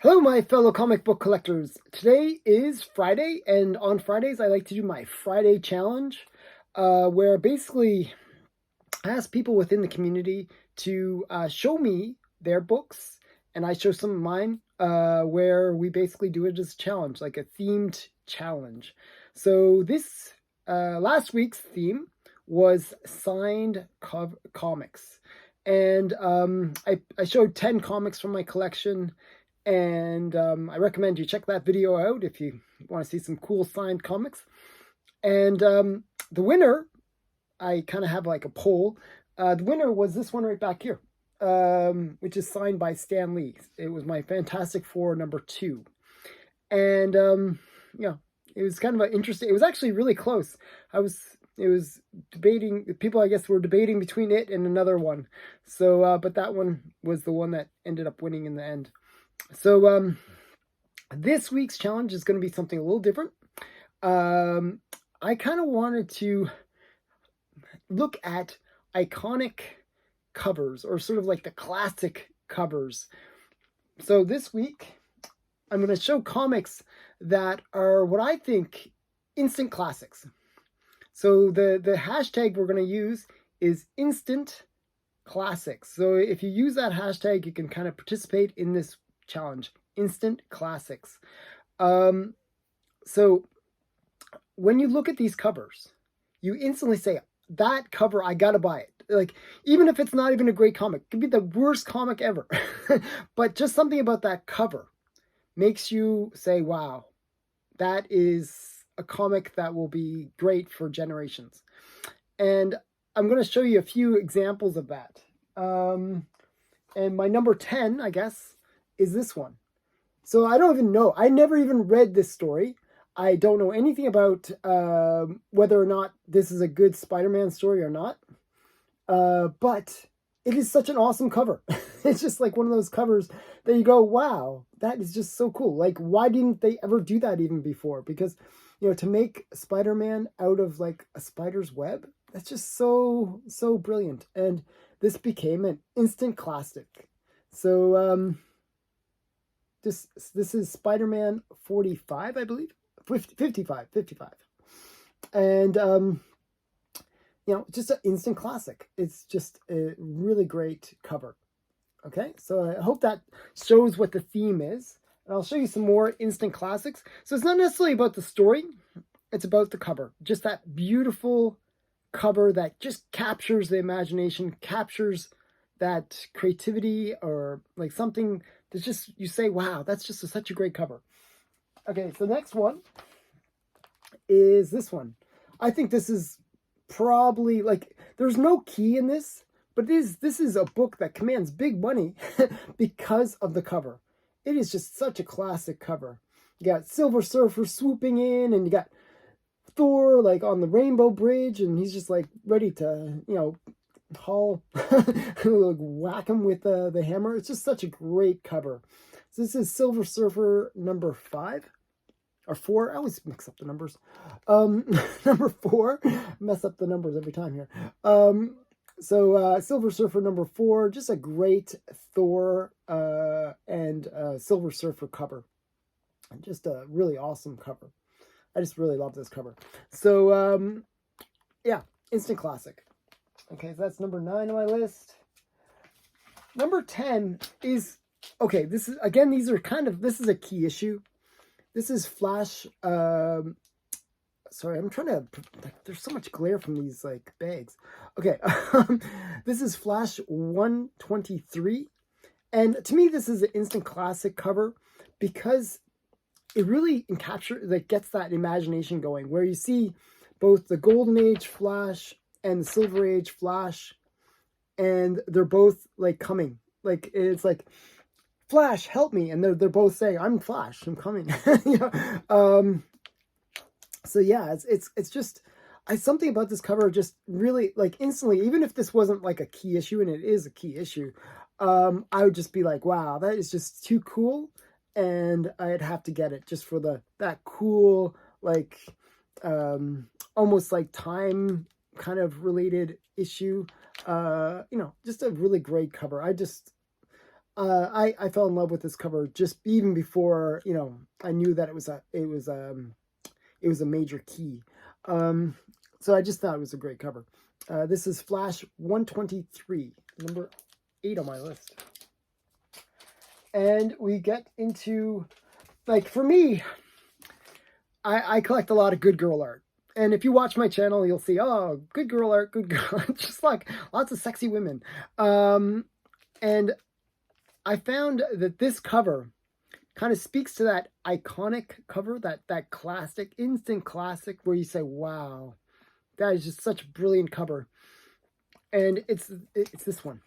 Hello, my fellow comic book collectors. Today is Friday, and on Fridays, I like to do my Friday challenge, where basically I ask people within the community to show me their books, and I show some of mine, where we basically do it as a challenge, like a themed challenge. So this last week's theme was signed comics, and I showed 10 comics from my collection, and I recommend you check that video out if you want to see some cool signed comics. And the winner, I kind of have like a poll. The winner was this one right back here, which is signed by Stan Lee. It was my Fantastic Four #2. And yeah, it was kind of an interesting, it was actually really close. It was debating, people I guess were debating between it and another one. So, but that one was the one that ended up winning in the end. So this week's challenge is going to be something a little different. I kind of wanted to look at iconic covers, or sort of like the classic covers. So this week, I'm going to show comics that are what I think instant classics. So the hashtag we're going to use is instant classics. So if you use that hashtag, you can kind of participate in this challenge, instant classics. So when you look at these covers, you instantly say, that cover, I gotta buy it. Like, even if it's not even a great comic, it could be the worst comic ever. But just something about that cover makes you say, wow, that is a comic that will be great for generations. And I'm going to show you a few examples of that. And my number 10, I guess, is this one. So I don't even know. I never even read this story. I don't know anything about whether or not this is a good Spider-Man story or not. But it is such an awesome cover. It's just like one of those covers that you go, wow, that is just so cool. Like, why didn't they ever do that even before? Because, you know, to make Spider-Man out of like a spider's web, that's just so brilliant. And this became an instant classic. So this is Spider-Man 45, I believe. 55. And you know, just an instant classic. It's just a really great cover. Okay, so I hope that shows what the theme is. And I'll show you some more instant classics. So it's not necessarily about the story, it's about the cover. Just that beautiful cover that just captures the imagination, captures that creativity, or like something that's just, you say, wow, that's just such a great cover. Okay, so next one is this one. I think this is probably, like, there's no key in this, but this is a book that commands big money because of the cover. It is just such a classic cover. You got Silver Surfer swooping in, and you got Thor like on the Rainbow Bridge, and he's just like ready to, you know, haul, like whack him with the hammer. It's just such a great cover. So this is Silver Surfer #5 or 4. I always mix up the numbers. Number 4, mess up the numbers every time here. So Silver Surfer #4, just a great Thor and Silver Surfer cover. Just a really awesome cover. I just really love this cover. So yeah, instant classic. Okay, so that's number 9 on my list. Number 10 is, okay, this is, again, these are kind of, this is a key issue. This is Flash, sorry, I'm trying to, like, there's so much glare from these, like, bags. Okay, this is Flash 123, and to me, this is an instant classic cover, because it really captures, like, gets that imagination going, where you see both the Golden Age Flash and the Silver Age Flash, and they're both, like, coming. Like, it's like, Flash, help me, and they're both saying, I'm Flash, I'm coming. You know? So yeah, it's just, something about this cover just really, like, instantly, even if this wasn't like a key issue, and it is a key issue, I would just be like, wow, that is just too cool, and I'd have to get it just for that cool, like, almost like time kind of related issue. You know, just a really great cover. I fell in love with this cover just even before, you know, I knew that it was a major key. Um, so I just thought it was a great cover. This is Flash 123, number 8 on my list. And we get into, like, for me, I collect a lot of good girl art. And if you watch my channel, you'll see, oh, good girl art, good girl art, just like lots of sexy women. And I found that this cover kind of speaks to that iconic cover, that classic, instant classic, where you say, wow, that is just such a brilliant cover. And it's this one.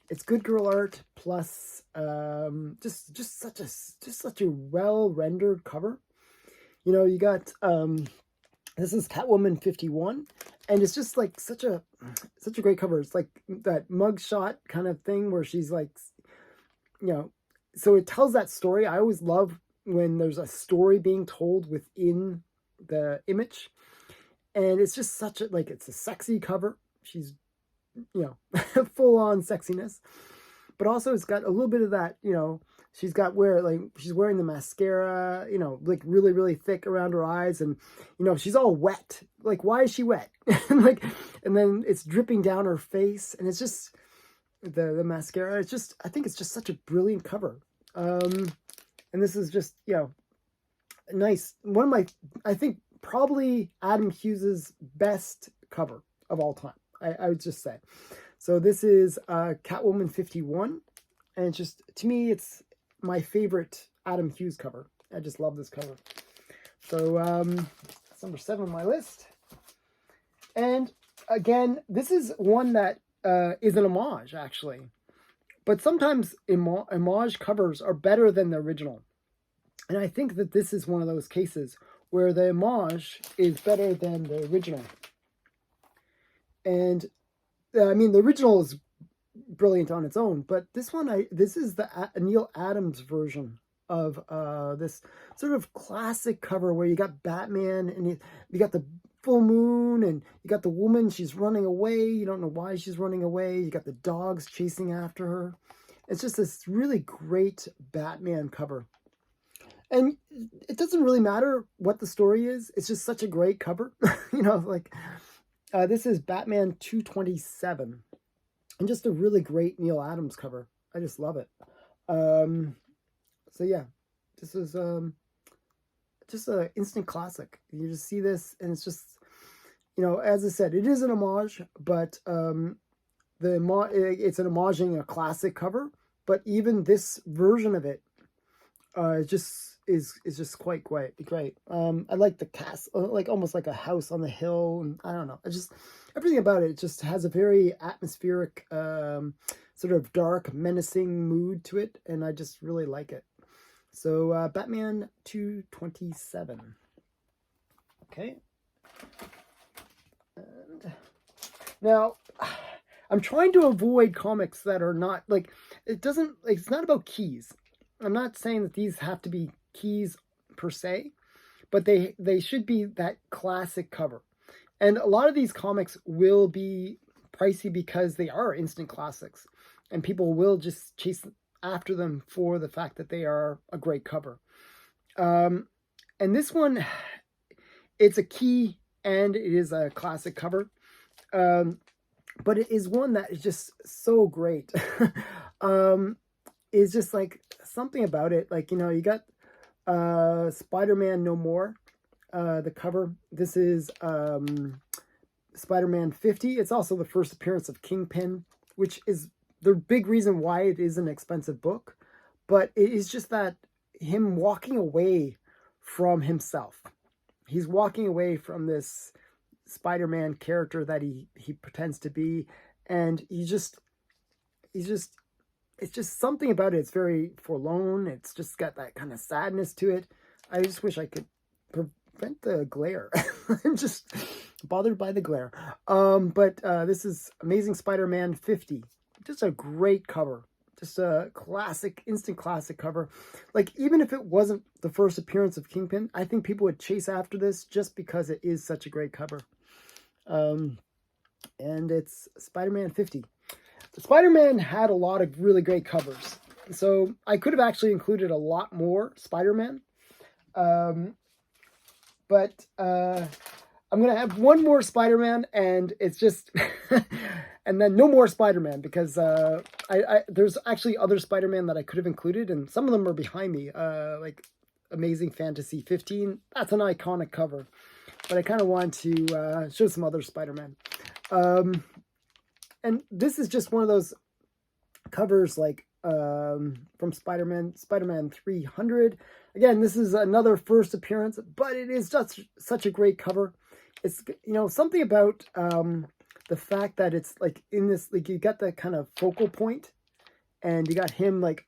It's good girl art plus just such a well rendered cover. You know, you got this is Catwoman 51, and it's just like such a great cover. It's like that mugshot kind of thing where she's like, you know, so it tells that story. I always love when there's a story being told within the image, and it's just such a, like, it's a sexy cover. She's, you know, full on sexiness, but also it's got a little bit of that, you know, she's wearing the mascara, you know, like really, really thick around her eyes. And, you know, she's all wet. Like, why is she wet? Like, and then it's dripping down her face, and it's just the mascara. It's just, I think it's just such a brilliant cover. And this is just, you know, nice. One of my, I think probably Adam Hughes's best cover of all time. I would just say. So this is Catwoman 51, and it's just, to me, it's my favorite Adam Hughes cover. I just love this cover. So that's number 7 on my list. And again, this is one that is an homage, actually. But sometimes homage covers are better than the original. And I think that this is one of those cases where the homage is better than the original. And I mean, the original is brilliant on its own, but this one, this is the Neal Adams version of this sort of classic cover where you got Batman, and you got the full moon, and you got the woman, she's running away, you don't know why she's running away, you got the dogs chasing after her. It's just this really great Batman cover. And it doesn't really matter what the story is, it's just such a great cover. You know, like, this is Batman 227, and just a really great Neal Adams cover. I just love it. So yeah, this is just an instant classic. You just see this, and it's just, you know, as I said, it is an homage, but it's an homaging a classic cover. But even this version of it, just is just quite great. I like the cast, like almost like a house on the hill, and I don't know. I just, everything about it just has a very atmospheric, sort of dark, menacing mood to it, and I just really like it. So Batman 227. Okay. And now, I'm trying to avoid comics that are not like, it's not about keys. I'm not saying that these have to be keys per se, but they should be that classic cover. And a lot of these comics will be pricey because they are instant classics, and people will just chase after them for the fact that they are a great cover. And this one, it's a key and it is a classic cover. But it is one that is just so great. It's just like something about it. Like, you know, you got Spider-Man No More, the cover. This is Spider-Man 50. It's also the first appearance of Kingpin, which is the big reason why it is an expensive book. But it is just that him walking away from himself. He's walking away from this Spider-Man character that he pretends to be, and it's just something about it. It's very forlorn. It's just got that kind of sadness to it. I just wish I could prevent the glare. I'm just bothered by the glare. But this is Amazing Spider-Man 50. Just a great cover. Just a classic, instant classic cover. Like, even if it wasn't the first appearance of Kingpin, I think people would chase after this just because it is such a great cover. And it's Spider-Man 50. Spider-Man had a lot of really great covers. So I could have actually included a lot more Spider-Man. But I'm going to have one more Spider-Man, and it's just... and then no more Spider-Man, because there's actually other Spider-Man that I could have included, and some of them are behind me, like Amazing Fantasy 15. That's an iconic cover. But I kind of want to show some other Spider-Man. And this is just one of those covers, like from Spider-Man 300. Again, this is another first appearance, but it is just such a great cover. It's, you know, something about the fact that it's like in this, like you got the kind of focal point, and you got him like,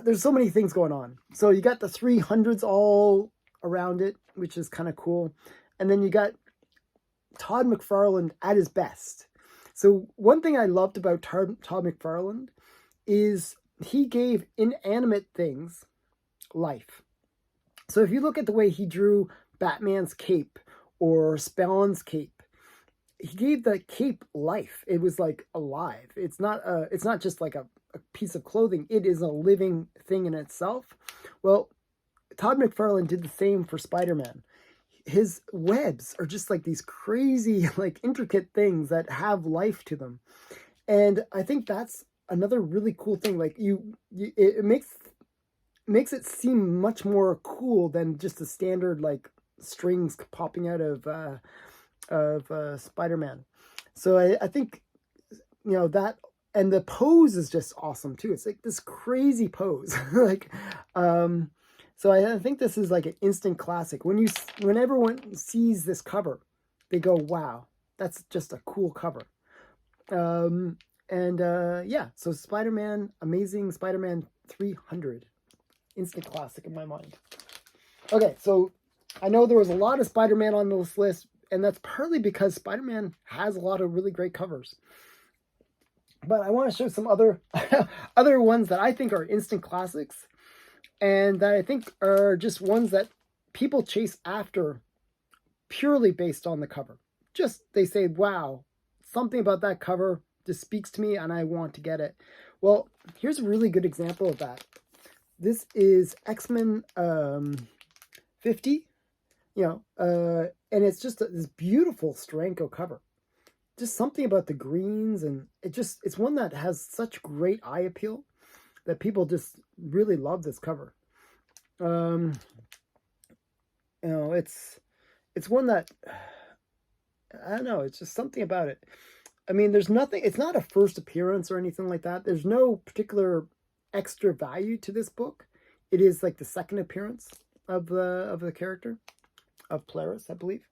there's so many things going on. So you got the 300s all around it, which is kind of cool. And then you got Todd McFarlane at his best. So one thing I loved about Todd McFarlane is he gave inanimate things life. So if you look at the way he drew Batman's cape or Spawn's cape, he gave the cape life. It was like alive. It's not just like a piece of clothing. It is a living thing in itself. Well, Todd McFarlane did the same for Spider-Man. His webs are just like these crazy, like intricate things that have life to them. And I think that's another really cool thing. Like it makes it seem much more cool than just the standard like strings popping out of Spider-Man. So I think, you know, that, and the pose is just awesome too. It's like this crazy pose. Like, so I think this is like an instant classic. When everyone sees this cover, they go, wow, that's just a cool cover. Yeah, so Spider-Man, Amazing Spider-Man 300. Instant classic in my mind. Okay, so I know there was a lot of Spider-Man on this list, and that's partly because Spider-Man has a lot of really great covers. But I want to show some other other ones that I think are instant classics, and that I think are just ones that people chase after purely based on the cover. Just, they say, wow, something about that cover just speaks to me and I want to get it. Well, here's a really good example of that. This is X-Men 50, you know, and it's just this beautiful Steranko cover. Just something about the greens, and it's one that has such great eye appeal that people just really love this cover. You know, it's one that, I don't know, it's just something about it. I mean, there's nothing, it's not a first appearance or anything like that. There's no particular extra value to this book. It is like the second appearance of the character of Polaris, I believe.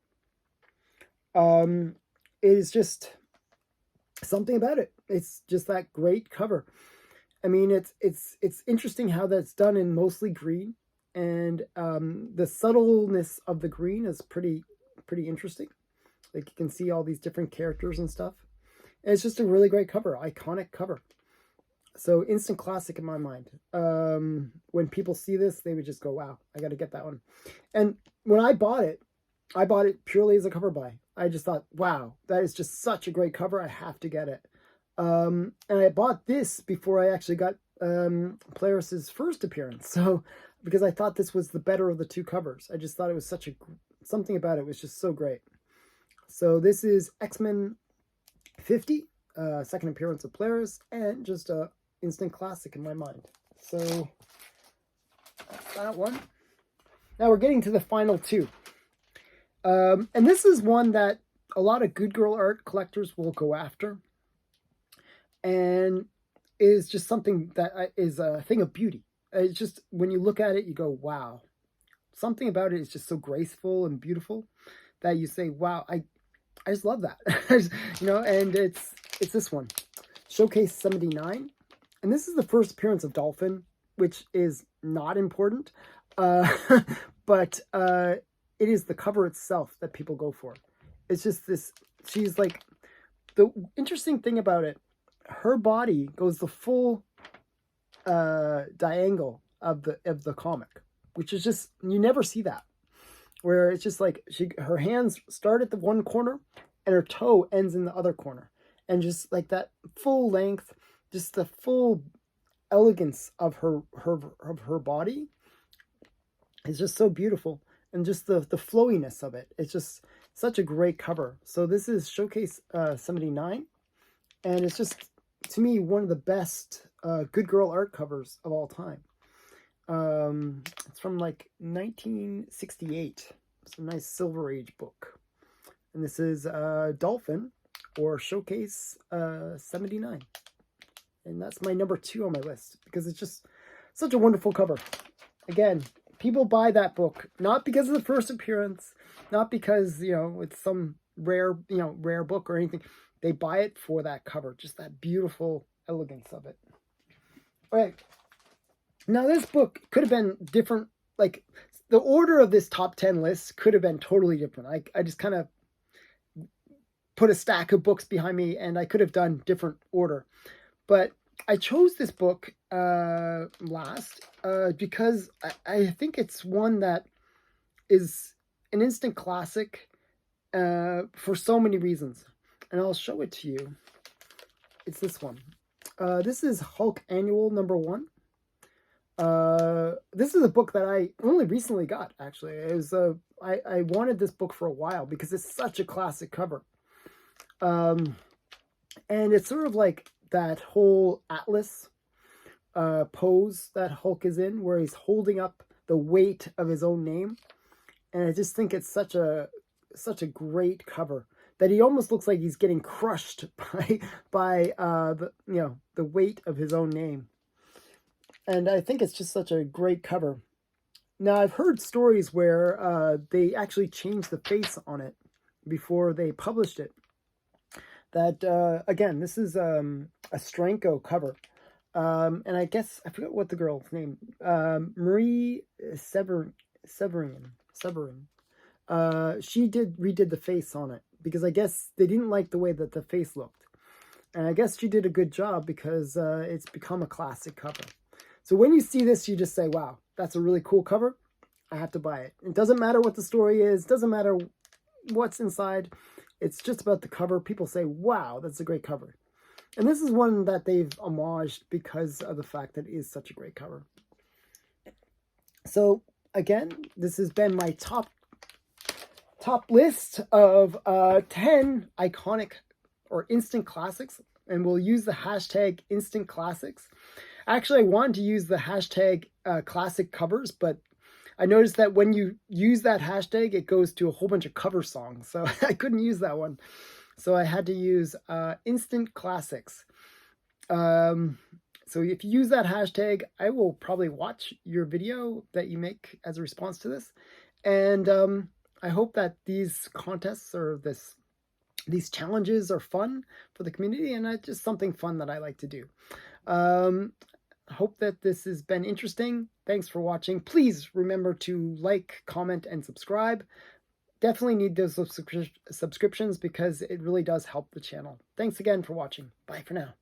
It is just something about it. It's just that great cover. I mean, it's interesting how that's done in mostly green, and the subtleness of the green is pretty interesting. Like you can see all these different characters and stuff. And it's just a really great cover, iconic cover. So instant classic in my mind. When people see this, they would just go, wow, I got to get that one. And when I bought it purely as a cover buy. I just thought, wow, that is just such a great cover. I have to get it. And I bought this before I actually got Polaris's first appearance. So, because I thought this was the better of the two covers. I just thought it was something about it was just so great. So this is X-Men 50, second appearance of Polaris, and just a instant classic in my mind. So that's that one. Now we're getting to the final two. And this is one that a lot of Good Girl art collectors will go after, and is just something that is a thing of beauty. It's just, when you look at it, you go, wow. Something about it is just so graceful and beautiful that you say, wow, I just love that. You know, and it's this one, Showcase 79. And this is the first appearance of Dolphin, which is not important. But it is the cover itself that people go for. It's just this, she's like, the interesting thing about it, her body goes the full diagonal of the comic, which is just, you never see that, where it's just like her hands start at the one corner and her toe ends in the other corner, and just like that full length, just the full elegance of her body is just so beautiful, and just the flowiness of it. It's just such a great cover. So this is Showcase 79, and it's just, to me, one of the best Good Girl art covers of all time. It's from like 1968. It's a nice Silver Age book. And this is Dolphin, or Showcase 79. And that's my number 2 on my list, because it's just such a wonderful cover. Again, people buy that book not because of the first appearance, not because, you know, it's some rare book or anything. They buy it for that cover, just that beautiful elegance of it. All right. Now, this book could have been different. Like, the order of this top 10 list could have been totally different. I just kind of put a stack of books behind me, and I could have done different order. But I chose this book last because I think it's one that is an instant classic for so many reasons. And I'll show it to you. It's this one. This is Hulk Annual #1. This is a book that I only recently got, actually. It was I wanted this book for a while because it's such a classic cover. And it's sort of like that whole Atlas pose that Hulk is in, where he's holding up the weight of his own name. And I just think it's such a great cover that he almost looks like he's getting crushed by the weight of his own name. And I think it's just such a great cover. Now, I've heard stories where they actually changed the face on it before they published it. That, again, this is a Steranko cover. And I guess, I forgot what the girl's name, Marie Severin. She redid the face on it, because I guess they didn't like the way that the face looked. And I guess she did a good job, because it's become a classic cover. So when you see this, you just say, wow, that's a really cool cover. I have to buy it. It doesn't matter what the story is. It doesn't matter what's inside. It's just about the cover. People say, wow, that's a great cover. And this is one that they've homaged because of the fact that it is such a great cover. So again, this has been my top list of 10 iconic or instant classics. And we'll use the hashtag instant classics. Actually, I wanted to use the hashtag classic covers, but I noticed that when you use that hashtag, it goes to a whole bunch of cover songs. So I couldn't use that one. So I had to use instant classics. So if you use that hashtag, I will probably watch your video that you make as a response to this. And I hope that these contests or these challenges are fun for the community, and it's just something fun that I like to do. I hope that this has been interesting. Thanks for watching. Please remember to like, comment, and subscribe. Definitely need those subscriptions, because it really does help the channel. Thanks again for watching. Bye for now.